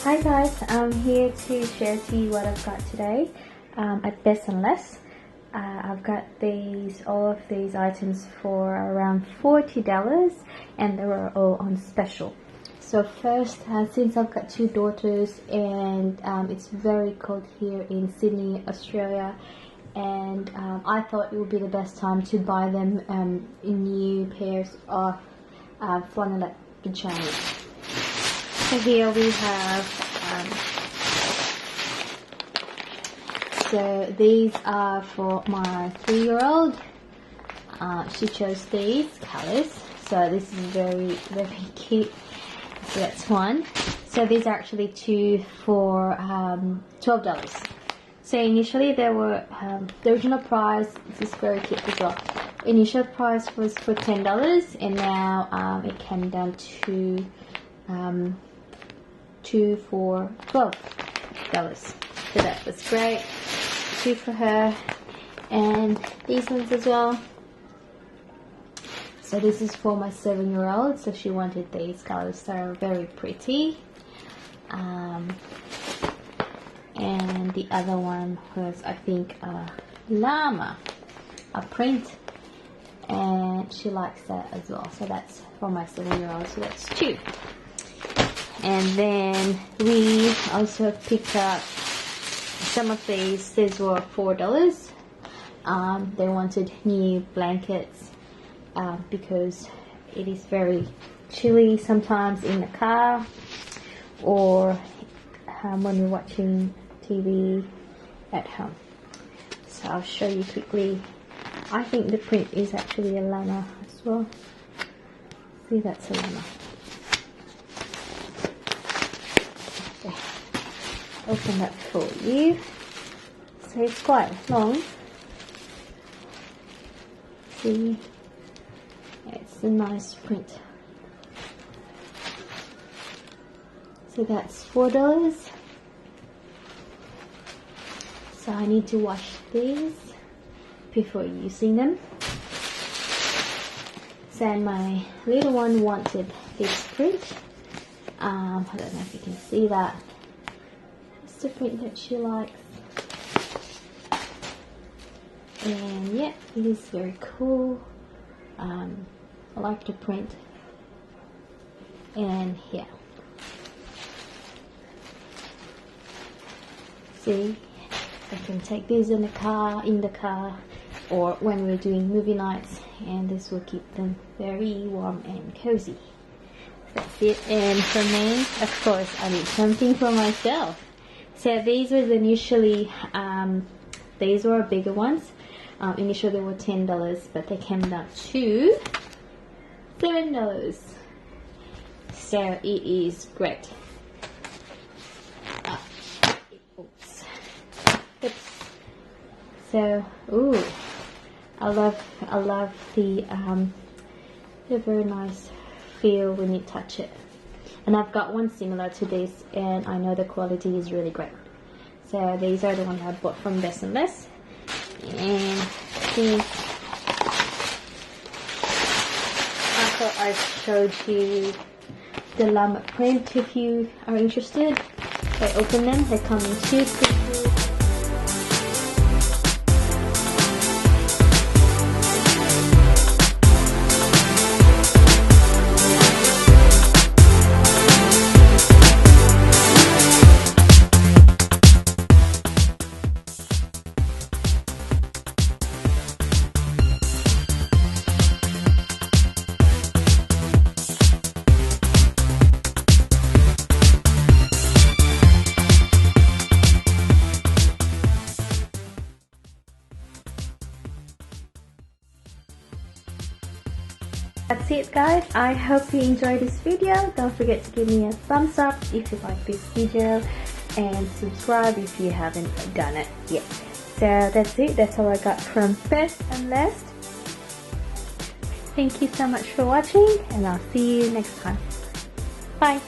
Hi guys, I'm here to share to you what I've got today at BestandLess. I've got all of these items for around $40 and they were all on special. So first, since I've got two daughters and it's very cold here in Sydney, Australia, and I thought it would be the best time to buy them new pairs of flannelette pajamas. So here we have, so these are for my 3-year-old. She chose these colors, so this is very cute. So that's one. So these are actually two for $12. So initially they were, the original price, this is very cute as well. Initial price was for $10 and now it came down to two for $12. So that was great. Two for her, and these ones as well. So this is for my 7-year-old, so she wanted these colors. They're very pretty. And the other one was, I think, a llama, a print, and she likes that as well. So that's for my 7-year-old, so that's two. And then we also picked up some of these. These were $4. They wanted new blankets because it is very chilly sometimes in the car or when we're watching TV at home. So I'll show you quickly. I think the print is actually a llama as well. See, that's a llama. Open that for you. So it's quite long. See, it's a nice print. So that's $4. So I need to wash these before using them. So my little one wanted this print. I don't know if you can see that. The print that she likes, and yeah, it is very cool. I like the print, and yeah, see, I can take these in the car, or when we're doing movie nights, and this will keep them very warm and cozy. That's it. And for me, of course, I need something for myself. So these was initially, these were bigger ones. Initially they were $10, but they came down to $7. So it is great. Oops. So, ooh, I love the very nice feel when you touch it. And I've got one similar to this, and I know the quality is really great. So these are the ones I bought from BestandLess. And I thought I showed you the llama print if you are interested. I open them, they come in two pieces. That's it guys, I hope you enjoyed this video. Don't forget to give me a thumbs up if you like this video and subscribe if you haven't done it yet. So that's it, that's all I got from BestandLess. Thank you so much for watching and I'll see you next time. Bye.